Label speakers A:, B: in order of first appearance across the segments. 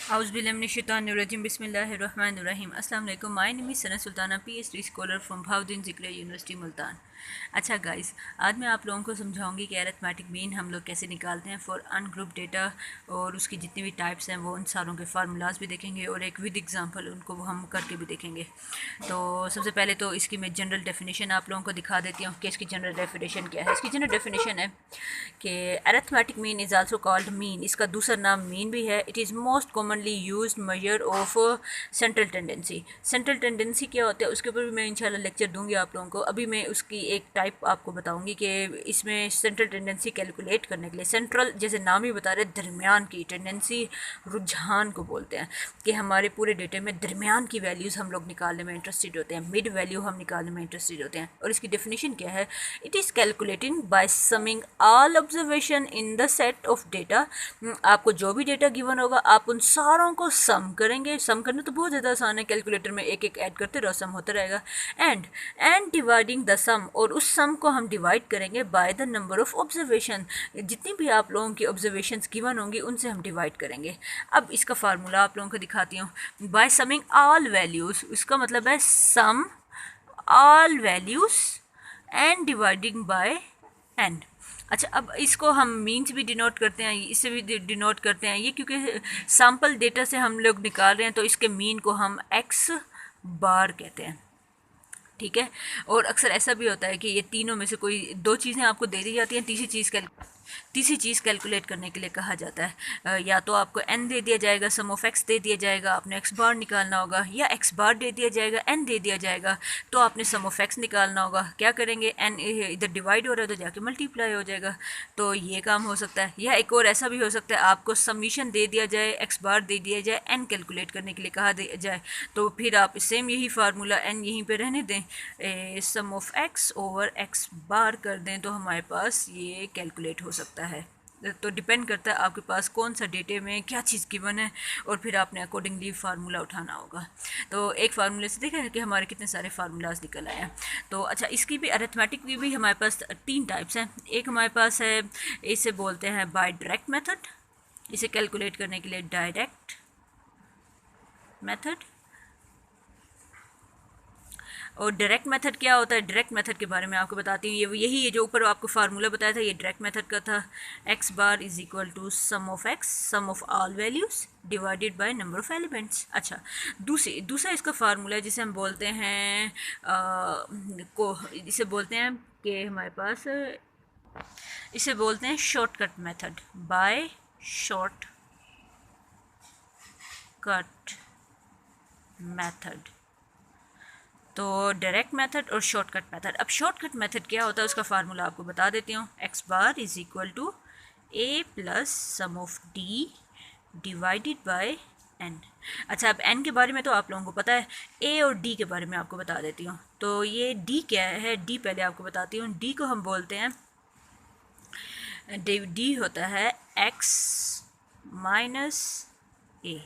A: Auzubillahiminash-shaitanir-rajim. Bismillahir-rahmanir-rahim. Assalamu alaikum. My name is Sana Sultana, PhD scholar from Bahauddin Zikriya University, Multan. अच्छा guys, आज मैं आप लोगों को समझाऊंगी कि अरिथमेटिक मीन हम लोग कैसे निकालते हैं फॉर अनग्रुप डेटा, और उसकी जितनी भी टाइप्स हैं वो उन सारों के फार्मूलाज भी देखेंगे और एक विद एग्जांपल उनको हम करके भी देखेंगे। तो सबसे पहले तो इसकी मैं जनरल डेफिनेशन आप लोगों को दिखा देती हूँ कि इसकी जनरल डेफिनेशन क्या है। इसकी जनरल डेफिनेशन है कि arithmetic mean is also called mean. इसका दूसरा नाम मीन भी है। It is most commonly used measure of central tendency. Central tendency क्या होता है उसके ऊपर भी मैं इंशाल्लाह लेक्चर दूंगी आप लोगों को। अभी मैं उसकी एक टाइप आपको बताऊंगी कि इसमें सेंट्रल टेंडेंसी कैलकुलेट करने के लिए, सेंट्रल जैसे नाम ही बता रहे दरमियान की टेंडेंसी, रुझान को बोलते हैं कि हमारे पूरे डेटे में दरमियान की वैल्यूज़ हम लोग निकालने में इंटरेस्टेड होते हैं, मिड वैल्यू हम निकालने में इंटरेस्टेड होते हैं। और इसकी डेफिनेशन क्या है? It is calculating by summing all observation in the set of data. आपको जो भी डेटा गिवन होगा आप उन सारों को सम करेंगे। सम करना तो बहुत ज़्यादा आसान है, कैलकुलेटर में एक एक ऐड करते रहो, सम होता रहेगा। एंड डिवाइडिंग द सम, और उस सम को हम डिवाइड करेंगे by the number of observation. जितनी भी आप लोगों की ऑब्जर्वेशन गिवन होंगी उनसे हम डिवाइड करेंगे। अब इसका फार्मूला आप लोगों को दिखाती हूँ। बाय समिंग ऑल वैल्यूज़, उसका मतलब है sum all values and dividing by n. अच्छा, अब इसको हम मीन्स भी डिनोट करते हैं, इससे भी डिनोट करते हैं। ये क्योंकि सैम्पल डेटा से हम लोग निकाल रहे हैं तो इसके मीन को हम एक्स बार कहते हैं, ठीक है। और अक्सर ऐसा भी होता है कि ये तीनों में से कोई दो चीज़ें आपको दे दी जाती हैं, तीसरी चीज़ कैलकुलेट करने के लिए कहा जाता है। या तो आपको एन दे दिया जाएगा, सम ऑफ एक्स दे दिया जाएगा, आपने एक्स बार निकालना होगा, या एक्स बार दे दिया जाएगा, एन दे दिया जाएगा तो आपने सम ऑफ एक्स निकालना होगा। क्या करेंगे? एन इधर डिवाइड हो रहा है तो जाके मल्टीप्लाई हो जाएगा, तो ये काम हो सकता है। या एक और ऐसा भी हो सकता है, आपको समीशन दे दिया जाए, एक्स बार दे दिया जाए, एन कैलकुलेट करने के लिए कहा जाए, तो फिर आप सेम यही फार्मूला एन यहीं पे रहने दें, सम ऑफ एक्स ओवर एक्स बार कर दें तो हमारे पास ये कैलकुलेट हो सकता है। तो डिपेंड करता है आपके पास कौन सा डेटे में क्या चीज़ गिवन है, और फिर आपने अकॉर्डिंगली फार्मूला उठाना होगा। तो एक फार्मूले से देखा है कि हमारे कितने सारे फार्मूलाज निकल आए हैं। तो अच्छा, इसकी भी अरिथमेटिक की भी हमारे पास तीन टाइप्स हैं। एक हमारे पास है, इसे बोलते हैं बाय डायरेक्ट मेथड, इसे कैलकुलेट करने के लिए डायरेक्ट मेथड। और डायरेक्ट मेथड क्या होता है? डायरेक्ट मेथड के बारे में आपको बताती हूँ। ये यही है जो ऊपर आपको फार्मूला बताया था, ये डायरेक्ट मेथड का था। X bar is equal to sum of x, sum of all values divided by number of elements. अच्छा, दूसरा इसका फार्मूला है जिसे हम बोलते हैं इसे बोलते हैं कि हमारे पास, इसे बोलते हैं shortcut method, by short cut method. तो डायरेक्ट मेथड और शॉर्टकट मेथड। अब शॉर्टकट मेथड क्या होता है उसका फार्मूला आपको बता देती हूँ। X bar is equal to a plus sum of d divided by n. अच्छा, अब एन के बारे में तो आप लोगों को पता है, ए और डी के बारे में आपको बता देती हूँ। तो ये डी क्या है? डी पहले आपको बताती हूँ। डी को हम बोलते हैं, डी होता है एक्स माइनस ए।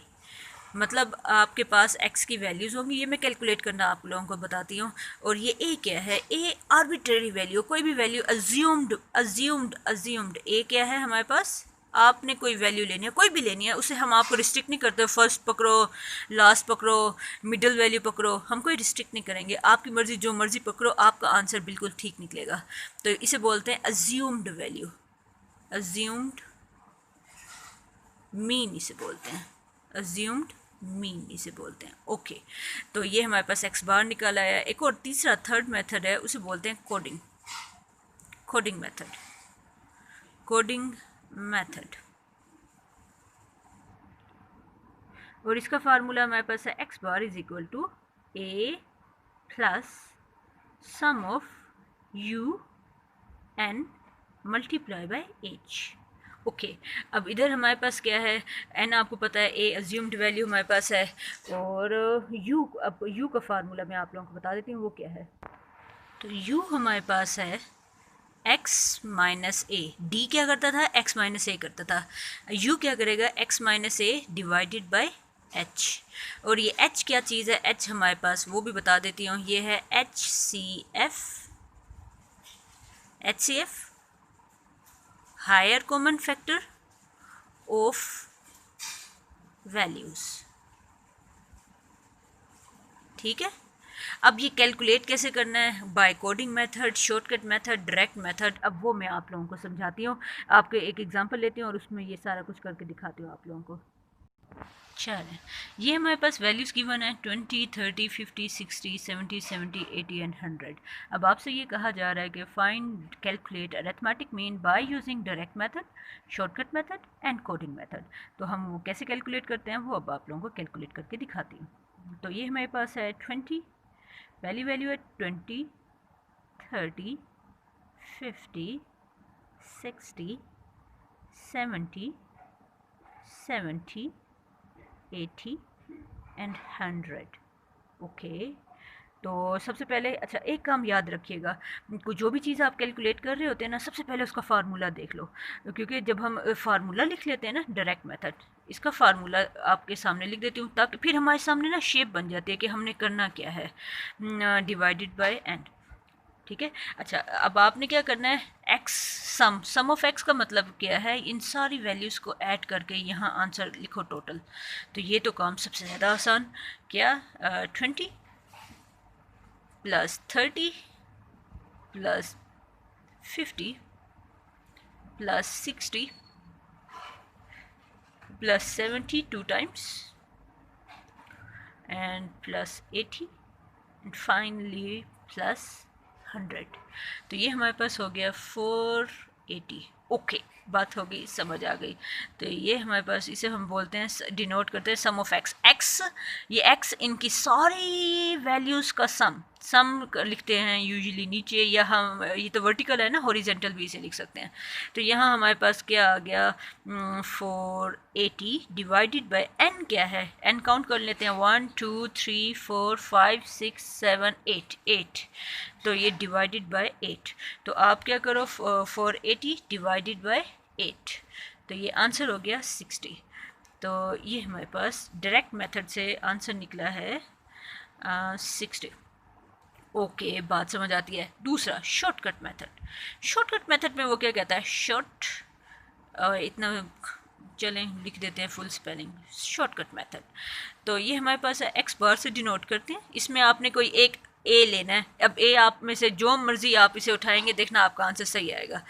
A: मतलब आपके पास x की वैल्यूज़ होंगी, ये मैं कैलकुलेट करना आप लोगों को बताती हूँ। और ये a क्या है? a आर्बिट्रेरी वैल्यू, कोई भी वैल्यू, अज्यूम्ड a क्या है हमारे पास? आपने कोई वैल्यू लेनी है, कोई भी लेनी है, उसे हम आपको रिस्ट्रिक्ट नहीं करते, फर्स्ट पकड़ो, लास्ट पकड़ो, मिडिल वैल्यू पकड़ो, हम कोई रिस्ट्रिक्ट नहीं करेंगे। आपकी मर्ज़ी, जो मर्ज़ी पकड़ो, आपका आंसर बिल्कुल ठीक निकलेगा। तो इसे बोलते हैं अज्यूम्ड वैल्यू, अज्यूम्ड मीन इसे बोलते हैं, अज्यूम्ड मीन इसे बोलते हैं। ओके, तो ये हमारे पास एक्स बार निकाला है। एक और तीसरा थर्ड मेथड है, उसे बोलते हैं कोडिंग मेथड। और इसका फार्मूला हमारे पास है x bar is equal to a plus sum of u n multiply by h. Okay, अब इधर हमारे पास क्या है? एन आपको पता है, ए अज्यूम्ड वैल्यू हमारे पास है, और यू, अब यू का फार्मूला मैं आप लोगों को बता देती हूँ वो क्या है। तो यू हमारे पास है एक्स माइनस ए। डी क्या करता था? एक्स माइनस ए करता था। यू क्या करेगा? X minus A divided by H. और ये एच क्या चीज़ है? एच हमारे पास वो भी बता देती हूँ, ये है h c f, higher common factor of values. ठीक है, अब ये कैलकुलेट कैसे करना है, by coding method, shortcut method, direct method, अब वो मैं आप लोगों को समझाती हूँ। आपके एक एग्जांपल लेती हूँ और उसमें ये सारा कुछ करके दिखाती हूँ आप लोगों को। चलें, ये हमारे पास वैल्यूज़ गिवन है 20, 30, 50, 60, 70, 70, 80 एंड 100। अब आपसे ये कहा जा रहा है कि find calculate arithmetic mean by using direct method, shortcut method and coding method. तो हम वो कैसे कैलकुलेट करते हैं वो अब आप लोगों को कैलकुलेट करके दिखाती हूँ। तो ये हमारे पास है 20, पहली वैल्यू है 20, 30, 50, 60, 70, 70, 80 एंड 100। ओके, तो सबसे पहले अच्छा एक काम याद रखिएगा, जो भी चीज़ आप कैलकुलेट कर रहे होते हैं ना, सबसे पहले उसका फार्मूला देख लो, क्योंकि जब हम फार्मूला लिख लेते हैं ना डायरेक्ट मेथड, इसका फार्मूला आपके सामने लिख देती हूँ ताकि फिर हमारे सामने ना शेप बन जाती है कि हमने करना क्या है, डिवाइडेड बाय एंड। ठीक है, अच्छा अब आपने क्या करना है, एक्स सम ऑफ एक्स का मतलब क्या है, इन सारी वैल्यूज़ को ऐड करके यहाँ आंसर लिखो टोटल। तो ये तो काम सबसे ज़्यादा आसान, क्या 20 plus 30 plus 50 plus 60 plus 70 two times and plus 80 and finally plus 100। तो ये हमारे पास हो गया 480। ओके, बात हो गई, समझ आ गई। तो ये हमारे पास, इसे हम बोलते हैं, डिनोट करते हैं सम ऑफ एक्स। एक्स, ये एक्स इनकी सारी वैल्यूज़ का सम लिखते हैं यूजुअली नीचे, या हम ये तो वर्टिकल है ना, हॉरिजेंटल भी इसे लिख सकते हैं। तो यहाँ हमारे पास क्या आ गया, 480 डिवाइडेड बाय एन क्या है, एन काउंट कर लेते हैं, 1 2 3 4 5 6 7 8 8। तो ये डिवाइडेड बाय 8, तो आप क्या करो, 480 डिवाइडेड बाय 8, तो ये आंसर हो गया 60। तो ये हमारे पास डायरेक्ट मेथड से आंसर निकला है 60। ओके, बात समझ आती है। दूसरा शॉर्टकट मेथड, शॉर्टकट मेथड में वो क्या कहता है, शॉर्ट, इतना चलें लिख देते हैं फुल स्पेलिंग, शॉर्टकट मेथड। तो ये हमारे पास है, एक्स बार से डिनोट करते हैं, इसमें आपने कोई एक ए लेना है। अब ए आप में से जो मर्जी आप इसे उठाएंगे, देखना आपका आंसर सही आएगा।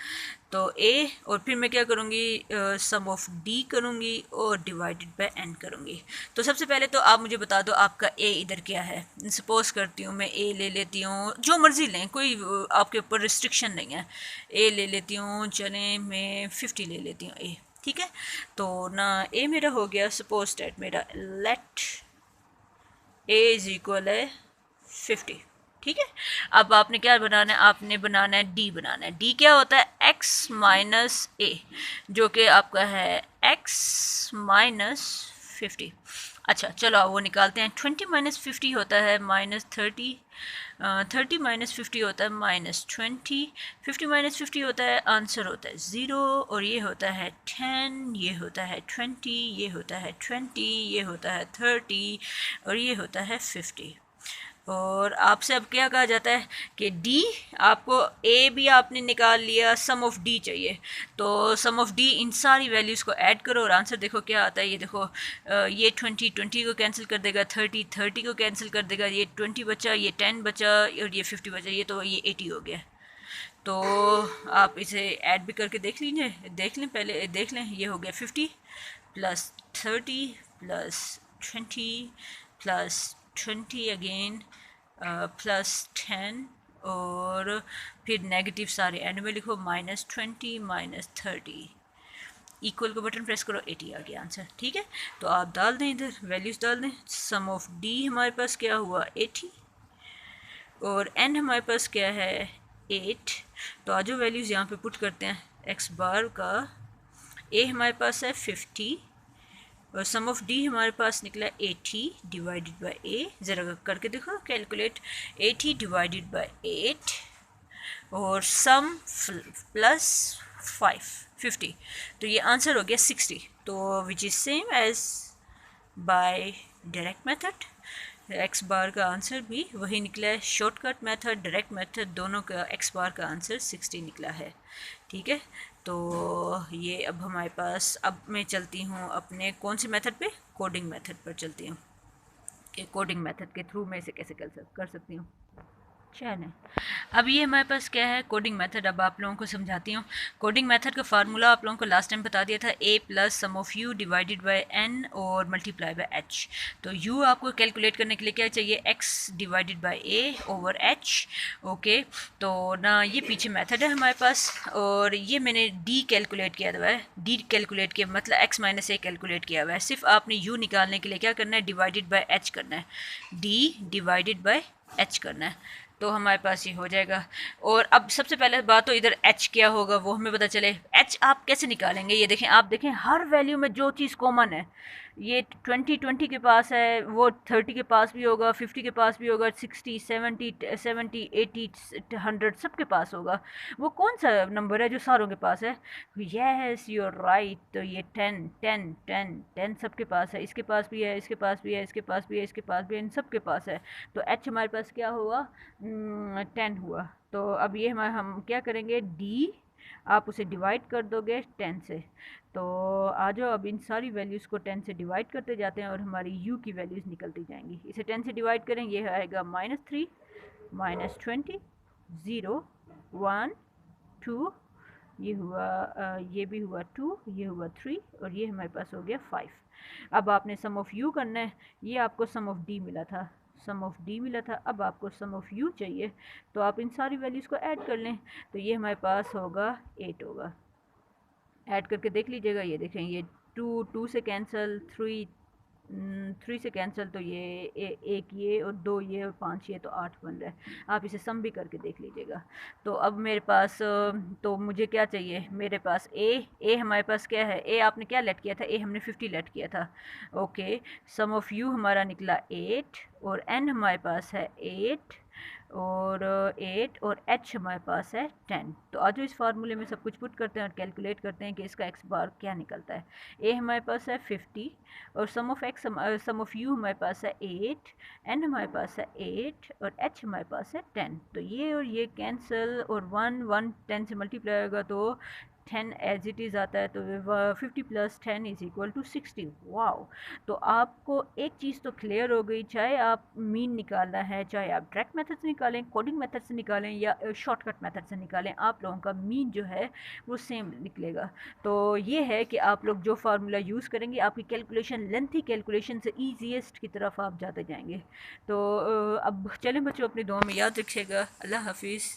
A: तो ए, और फिर मैं क्या करूँगी, सम ऑफ डी करूँगी और डिवाइडेड बाय एन करूँगी। तो सबसे पहले तो आप मुझे बता दो आपका ए इधर क्या है। सपोज करती हूँ मैं ए ले लेती हूँ, जो मर्ज़ी लें, कोई आपके ऊपर रिस्ट्रिक्शन नहीं है। ए ले लेती हूँ, चलें मैं 50 ले लेती हूँ ए। ठीक है, तो ना ए मेरा हो गया, सपोज डेट मेरा लेट ए इज इक्वल है 50। ठीक है, अब आपने क्या बनाना है, आपने बनाना है डी बनाना है। डी क्या होता है, एक्स माइनस ए, जो कि आपका है एक्स माइनस 50। अच्छा चलो वो निकालते हैं, 20 माइनस 50 होता है माइनस 30, 30 माइनस 50 होता है माइनस 20, 50 माइनस 50 होता है, आंसर होता है 0, और ये होता है 10, ये होता है 20, ये होता है 20, ये होता है 30, और ये होता है 50। और आपसे अब क्या कहा जाता है कि डी, आपको ए भी आपने निकाल लिया, सम ऑफ डी चाहिए। तो सम ऑफ डी, इन सारी वैल्यूज़ को ऐड करो और आंसर देखो क्या आता है। ये देखो, ये 20 20 को कैंसिल कर देगा, 30 30 को कैंसिल कर देगा, ये 20 बचा, ये 10 बचा और ये 50 बचा, ये तो ये 80 हो गया। तो आप इसे ऐड भी करके देख लीजिए, देख लें, पहले देख लें। ये हो गया 50 plus 30 plus 20 plus 20 again plus 10, और फिर नेगेटिव सारे एंड में लिखो, माइनस 20 माइनस 30, इक्वल को बटन प्रेस करो, 80 आ गया आंसर। ठीक है, तो आप डाल दें, इधर वैल्यूज़ डाल दें। सम ऑफ डी हमारे पास क्या हुआ 80, और एन हमारे पास क्या है 8। तो आज जो वैल्यूज़ यहाँ पे पुट करते हैं, एक्स बार का ए हमारे पास है 50, और सम ऑफ डी हमारे पास निकला 80 डिवाइडेड बाय ए। ज़रा करके देखो कैलकुलेट, 80 डिवाइडेड बाय 8 और सम प्लस 50, तो ये आंसर हो गया 60। तो which is same as by direct method. X bar का आंसर भी वही निकला है। शॉर्टकट मेथड, डायरेक्ट मेथड, दोनों का एक्स बार का आंसर 60 निकला है। ठीक है, तो ये अब हमारे पास, अब मैं चलती हूँ अपने कौन से मेथड पे, कोडिंग मेथड पर चलती हूँ कि कोडिंग मेथड के थ्रू मैं इसे कैसे कर सकती हूँ। चलें, अब ये हमारे पास क्या है, कोडिंग मेथड। अब आप लोगों को समझाती हूँ। कोडिंग मेथड का फार्मूला आप लोगों को लास्ट टाइम बता दिया था, a plus sum of u divided by n और मल्टीप्लाई बाय h। तो u आपको कैलकुलेट करने के लिए क्या चाहिए, x divided by a over h। Okay, तो ना ये पीछे मेथड है हमारे पास, और ये मैंने d कैलकुलेट किया हुआ है। d कैलकुलेट किया मतलब x माइनस a कैलकुलेट किया हुआ है। सिर्फ आपने u निकालने के लिए क्या करना है, डिवाइडेड बाय h करना है, d डिवाइडेड बाय h करना है, तो हमारे पास ये हो जाएगा। और अब सबसे पहले बात तो इधर h क्या होगा वो हमें पता चले। h आप कैसे निकालेंगे, ये देखें, आप देखें हर वैल्यू में जो चीज़ कॉमन है, ये 20 के पास है, वो 30 के पास भी होगा, 50 के पास भी होगा, 60 70 80 100 सबके पास होगा। वो कौन सा नंबर है जो सारों के पास है, यस यू आर राइट। तो ये 10 सबके पास है, इसके पास भी है, इसके पास भी है, इसके पास भी है, इसके पास भी है, इन सबके पास है। तो h हमारे पास क्या हुआ, 10 हुआ। तो अब ये हम क्या करेंगे, d आप उसे डिवाइड कर दोगे 10 से। तो आ जाओ, अब इन सारी वैल्यूज़ को 10 से डिवाइड करते जाते हैं और हमारी u की वैल्यूज़ निकलती जाएंगी। इसे 10 से डिवाइड करें, ये आएगा -3 -20 0 1 2, ये हुआ ये भी हुआ 2, ये हुआ 3, और ये हमारे पास हो गया 5। अब आपने सम ऑफ़ u करना है, ये आपको सम ऑफ़ d मिला था, सम ऑफ़ d मिला था, अब आपको सम ऑफ़ u चाहिए, तो आप इन सारी वैल्यूज़ को ऐड कर लें, तो ये हमारे पास होगा 8 होगा। ऐड करके देख लीजिएगा, ये देखें, ये 2 से कैंसिल, 3 से कैंसिल, तो ये एक ये और 2 ये और 5 ये, तो 8 बन रहा है। आप इसे सम भी करके देख लीजिएगा। तो अब मेरे पास तो मुझे क्या चाहिए, मेरे पास ए हमारे पास क्या है, ए आपने क्या लेट किया था, ए हमने 50 लेट किया था। ओके, सम ऑफ़ यू हमारा निकला 8, और एन हमारे पास है 8 और 8, और h हमारे पास है 10। तो आज इस फार्मूले में सब कुछ पुट करते हैं और कैलकुलेट करते हैं कि इसका x बार क्या निकलता है। a हमारे पास है 50, और सम ऑफ u हमारे पास है 8, n हमारे पास है 8, और h हमारे पास है 10। तो ये और ये कैंसिल, और 1 10 से मल्टीप्लाई होगा तो 10 एज इट इज़ आता है, तो 50 plus 10 is equal to 60। Wow, तो आपको एक चीज़ तो क्लियर हो गई, चाहे आप मीन निकालना है, चाहे आप डायरेक्ट मेथड से निकालें, कोडिंग मेथड से निकालें, या शॉर्टकट मेथड से निकालें, आप लोगों का मीन जो है वो सेम निकलेगा। तो ये है कि आप लोग जो फार्मूला यूज़ करेंगे, आपकी कैलकुलेशन लेंथी कैलकुलेशन से ईजीएस्ट की तरफ आप जाते जाएंगे। तो अब चलें बच्चों, अपनी दुआ में याद रखिएगा। अल्लाह हाफिज़।